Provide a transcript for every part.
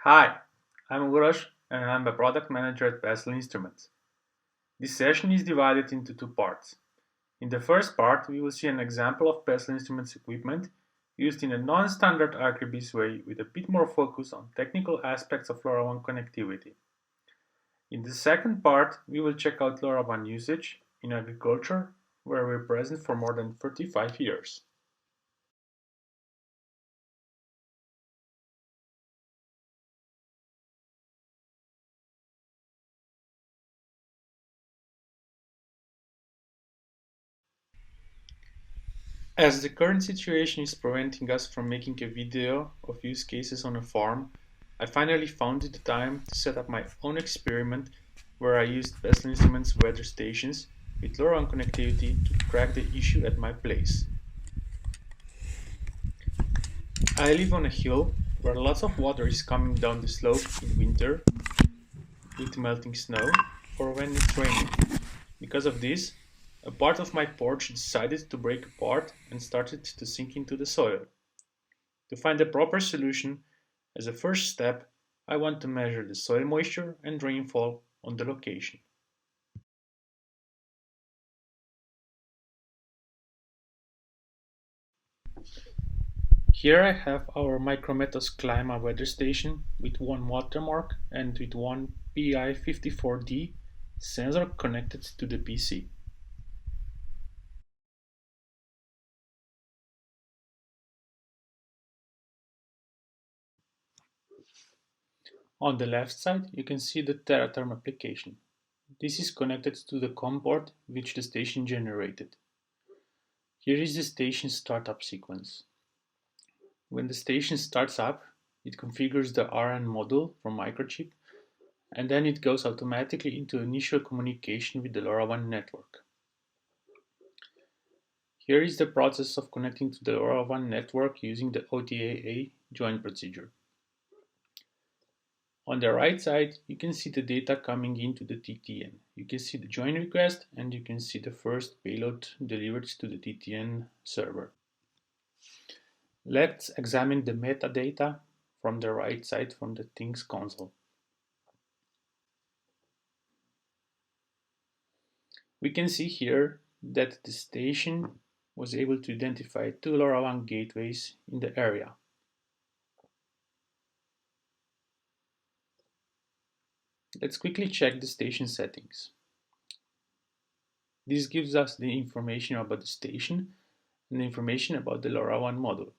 Hi, I'm Uros and I'm a product manager at Pessl Instruments. This session is divided into two parts. In the first part, we will see an example of Pessl Instruments equipment used in a non-standard agribusiness way with a bit more focus on technical aspects of LoRaWAN connectivity. In the second part, we will check out LoRaWAN usage in agriculture, where we're present for more than 35 years. As the current situation is preventing us from making a video of use cases on a farm, I finally found the time to set up my own experiment where I used Pessl Instruments weather stations with LoRaWAN connectivity to crack the issue at my place. I live on a hill where lots of water is coming down the slope in winter with melting snow or when it's raining. Because of this, a part of my porch decided to break apart and started to sink into the soil. To find a proper solution, as a first step, I want to measure the soil moisture and rainfall on the location. Here I have our Micrometos Clima weather station with one watermark and with one PI54D sensor connected to the PC. On the left side, you can see the Teraterm application. This is connected to the COM port which the station generated. Here is the station startup sequence. When the station starts up, it configures the RN module from Microchip, and then it goes automatically into initial communication with the LoRaWAN network. Here is the process of connecting to the LoRaWAN network using the OTAA join procedure. On the right side, you can see the data coming into the TTN. You can see the join request and you can see the first payload delivered to the TTN server. Let's examine the metadata from the right side from the Things console. We can see here that the station was able to identify two LoRaWAN gateways in the area. Let's quickly check the station settings. This gives us the information about the station and the information about the LoRaWAN module.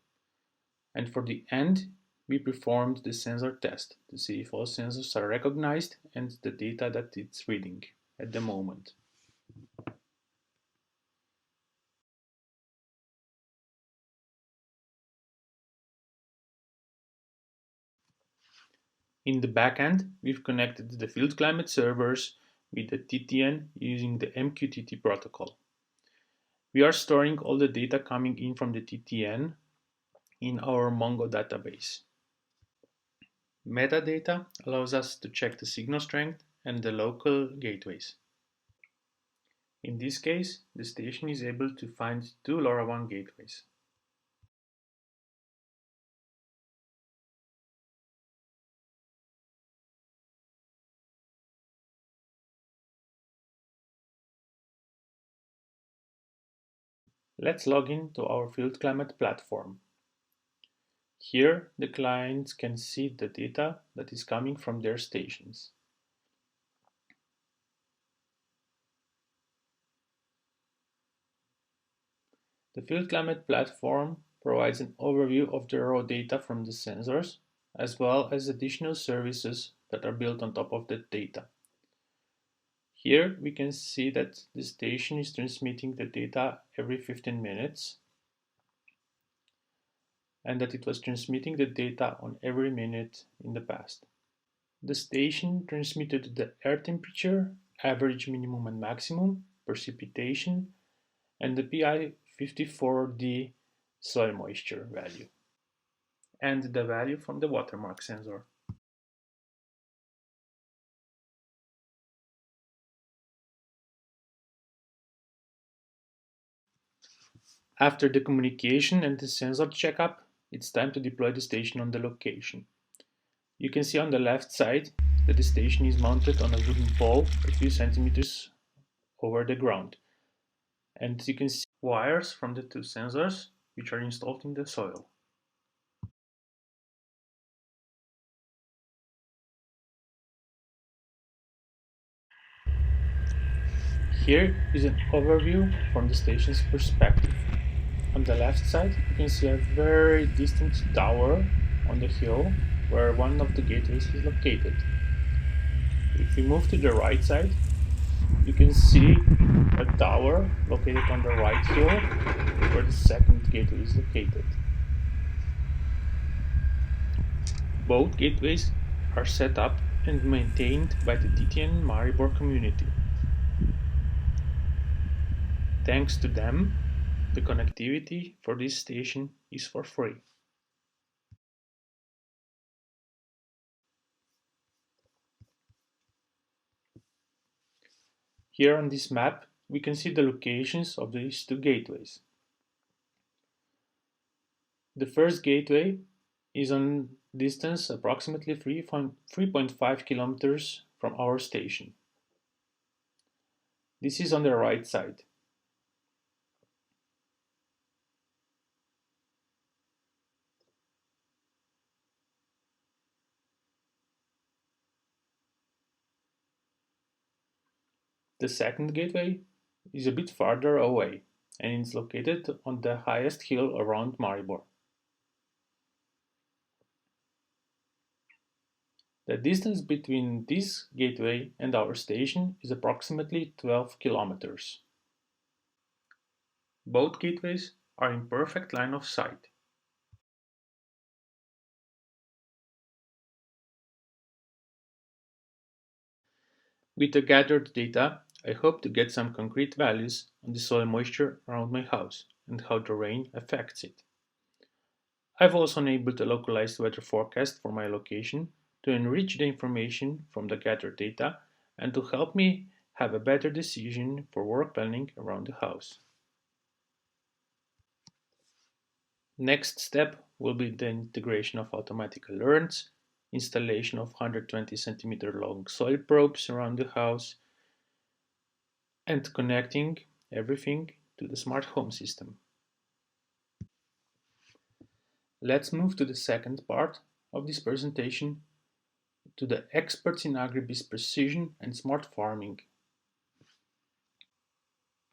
And for the end, we performed the sensor test to see if all sensors are recognized and the data that it's reading at the moment. In the backend, we've connected the field climate servers with the TTN using the MQTT protocol. We are storing all the data coming in from the TTN in our Mongo database. Metadata allows us to check the signal strength and the local gateways. In this case, the station is able to find two LoRaWAN gateways. Let's log in to our field climate platform. Here, the clients can see the data that is coming from their stations. The field climate platform provides an overview of the raw data from the sensors, as well as additional services that are built on top of that data. Here we can see that the station is transmitting the data every 15 minutes and that it was transmitting the data on every minute in the past. The station transmitted the air temperature, average minimum and maximum, precipitation, and the PI54D soil moisture value, and the value from the watermark sensor. After the communication and the sensor checkup, it's time to deploy the station on the location. You can see on the left side that the station is mounted on a wooden pole a few centimeters over the ground. And you can see wires from the two sensors which are installed in the soil. Here is an overview from the station's perspective. On the left side, you can see a very distant tower on the hill where one of the gateways is located. If we move to the right side, you can see a tower located on the right hill where the second gateway is located. Both gateways are set up and maintained by the DTN Maribor community. Thanks to them, the connectivity for this station is for free. Here on this map, we can see the locations of these two gateways. The first gateway is on distance approximately 3.5 kilometers from our station. This is on the right side. The second gateway is a bit farther away and is located on the highest hill around Maribor. The distance between this gateway and our station is approximately 12 kilometers. Both gateways are in perfect line of sight. With the gathered data, I hope to get some concrete values on the soil moisture around my house and how the rain affects it. I've also enabled a localized weather forecast for my location to enrich the information from the gathered data and to help me have a better decision for work planning around the house. Next step will be the integration of automatic alerts, installation of 120 cm long soil probes around the house, and connecting everything to the smart home system. Let's move to the second part of this presentation, to the experts in agribusiness precision and smart farming.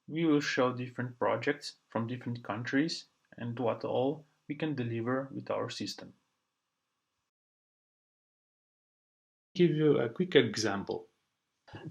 We will show different projects from different countries and what all we can deliver with our system. Give you a quick example.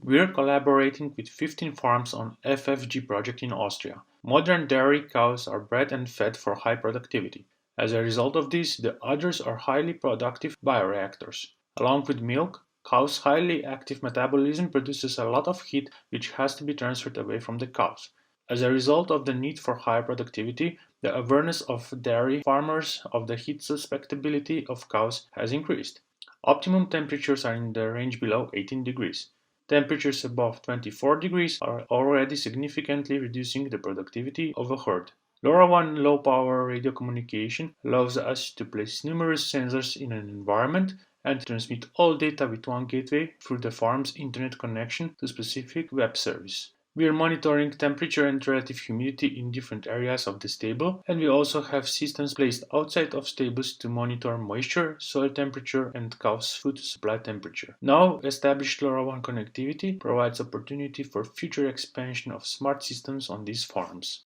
We are collaborating with 15 farms on FFG project in Austria. Modern dairy cows are bred and fed for high productivity. As a result of this, the udders are highly productive bioreactors. Along with milk, cows' highly active metabolism produces a lot of heat which has to be transferred away from the cows. As a result of the need for high productivity, the awareness of dairy farmers of the heat susceptibility of cows has increased. Optimum temperatures are in the range below 18 degrees. Temperatures above 24 degrees are already significantly reducing the productivity of a herd. LoRaWAN low-power radio communication allows us to place numerous sensors in an environment and transmit all data with one gateway through the farm's internet connection to specific web service. We are monitoring temperature and relative humidity in different areas of the stable, and we also have systems placed outside of stables to monitor moisture, soil temperature, and cow's food supply temperature. Now established LoRaWAN connectivity provides opportunity for future expansion of smart systems on these farms.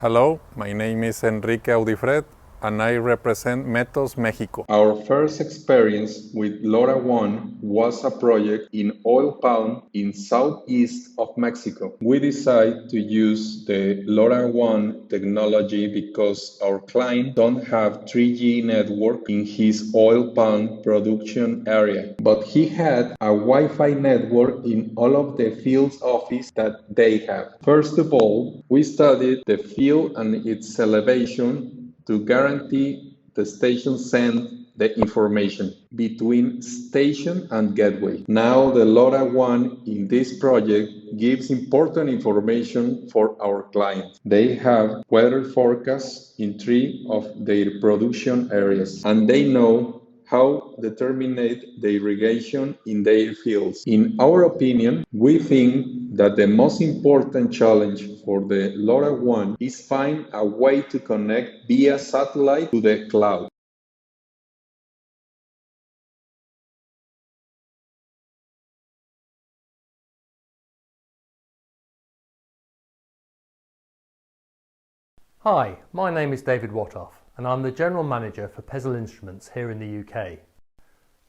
Hello, my name is Enrique Audifred and I represent Metos Mexico. Our first experience with LoRaWAN was a project in oil palm in southeast of Mexico. We decided to use the LoRaWAN technology because our client don't have 3G network in his oil palm production area, but he had a Wi-Fi network in all of the field's office that they have. First of all, we studied the field and its elevation to guarantee the station sent the information between station and gateway. Now the LoRaWAN in this project gives important information for our clients. They have weather forecasts in 3 of their production areas, and they know how to determine the irrigation in their fields. In our opinion, we think that the most important challenge for the LoRaWAN is find a way to connect via satellite to the cloud. Hi, my name is David Watoff and I'm the General Manager for Pessl Instruments here in the UK.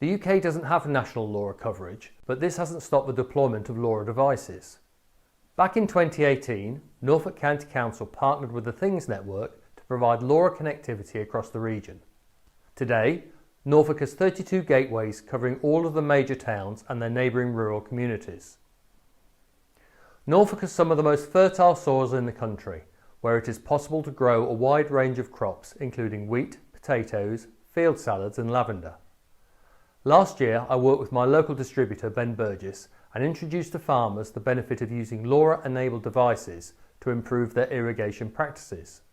The UK doesn't have national LoRa coverage, but this hasn't stopped the deployment of LoRa devices. Back in 2018, Norfolk County Council partnered with the Things Network to provide LoRa connectivity across the region. Today, Norfolk has 32 gateways covering all of the major towns and their neighbouring rural communities. Norfolk has some of the most fertile soils in the country, where it is possible to grow a wide range of crops including wheat, potatoes, field salads and lavender. Last year I worked with my local distributor Ben Burgess and introduced to farmers the benefit of using LoRa-enabled devices to improve their irrigation practices.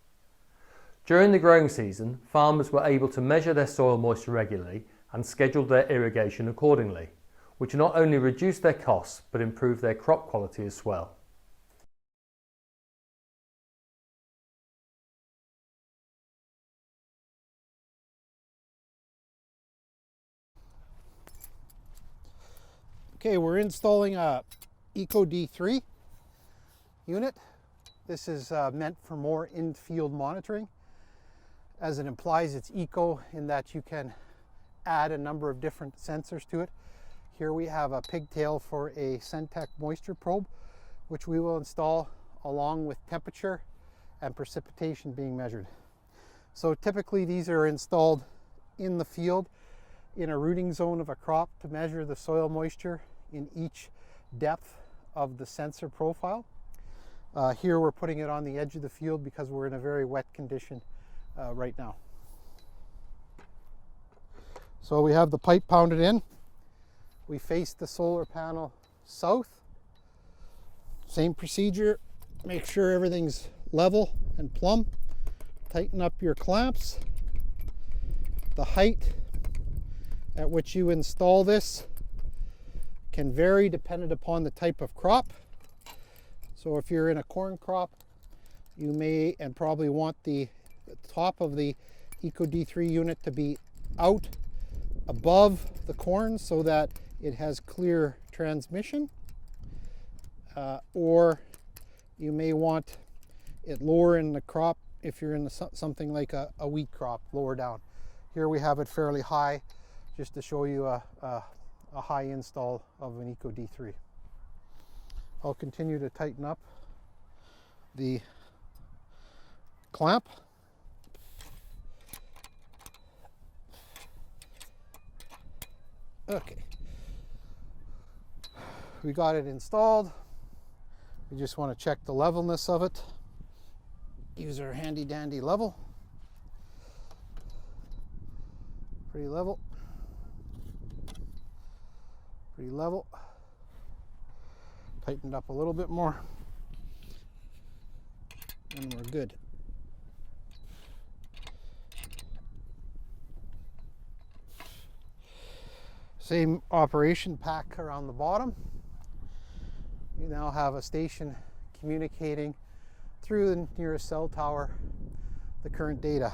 During the growing season, farmers were able to measure their soil moisture regularly and schedule their irrigation accordingly, which not only reduced their costs but improved their crop quality as well. Okay, we're installing a Eco D3 unit. This is meant for more in-field monitoring. As it implies, it's eco in that you can add a number of different sensors to it. Here we have a pigtail for a Centec moisture probe, which we will install along with temperature and precipitation being measured. So typically these are installed in the field in a rooting zone of a crop to measure the soil moisture in each depth of the sensor profile. Here we're putting it on the edge of the field because we're in a very wet condition right now. So we have the pipe pounded in. We face the solar panel south. Same procedure. Make sure everything's level and plumb. Tighten up your clamps. The height at which you install this can vary dependent upon the type of crop. So if you're in a corn crop, you may and probably want the top of the Eco D3 unit to be out above the corn so that it has clear transmission, or you may want it lower in the crop if you're in something like a wheat crop, lower down. Here we have it fairly high, just to show you a high install of an Eco D3. I'll continue to tighten up the clamp. Okay, we got it installed. We just want to check the levelness of it. Use our handy dandy level. Pretty level. Pretty level. Tightened up a little bit more. And we're good. Same operation pack around the bottom. You now have a station communicating through the nearest cell tower the current data.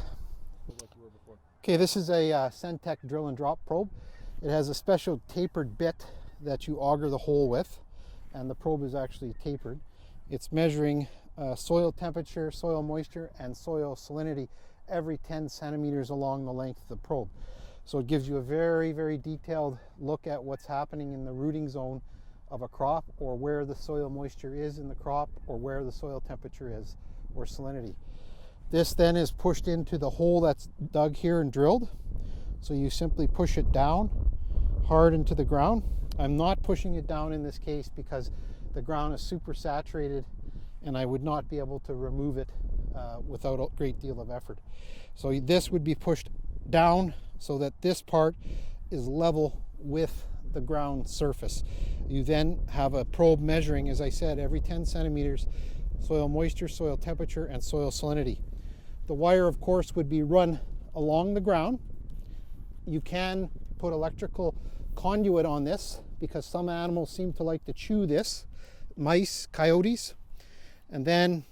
Okay, this is a Centec drill and drop probe. It has a special tapered bit that you auger the hole with, and the probe is actually tapered. It's measuring soil temperature, soil moisture, and soil salinity every 10 centimeters along the length of the probe. So it gives you a very, very detailed look at what's happening in the rooting zone of a crop, or where the soil moisture is in the crop, or where the soil temperature is, or salinity. This then is pushed into the hole that's dug here and drilled. So you simply push it down hard into the ground. I'm not pushing it down in this case because the ground is super saturated and I would not be able to remove it without a great deal of effort. So this would be pushed down so that this part is level with the ground surface. You then have a probe measuring, as I said, every 10 centimeters, soil moisture, soil temperature, and soil salinity. The wire, of course, would be run along the ground. You can put electrical conduit on this because some animals seem to like to chew this, mice, coyotes. And then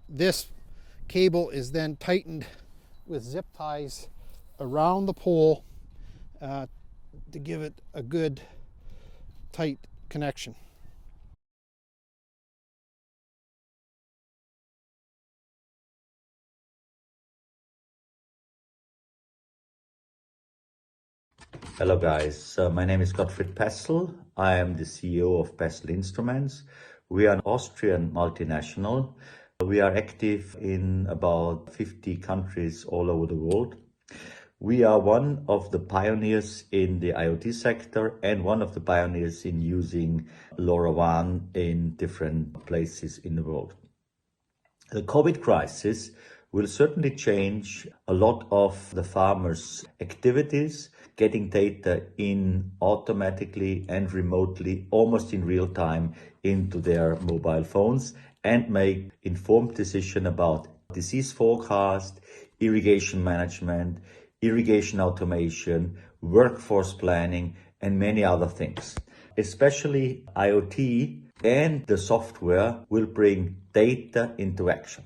this cable is then tightened with zip ties around the pole to give it a good tight connection. Hello guys, my name is Gottfried Pessl. I am the CEO of Pessl Instruments. We are an Austrian multinational. We are active in about 50 countries all over the world. We are one of the pioneers in the IoT sector and one of the pioneers in using LoRaWAN in different places in the world. The COVID crisis will certainly change a lot of the farmers' activities, getting data in automatically and remotely, almost in real time, into their mobile phones and make informed decisions about disease forecast, irrigation management, irrigation automation, workforce planning, and many other things. Especially IoT and the software will bring data into action.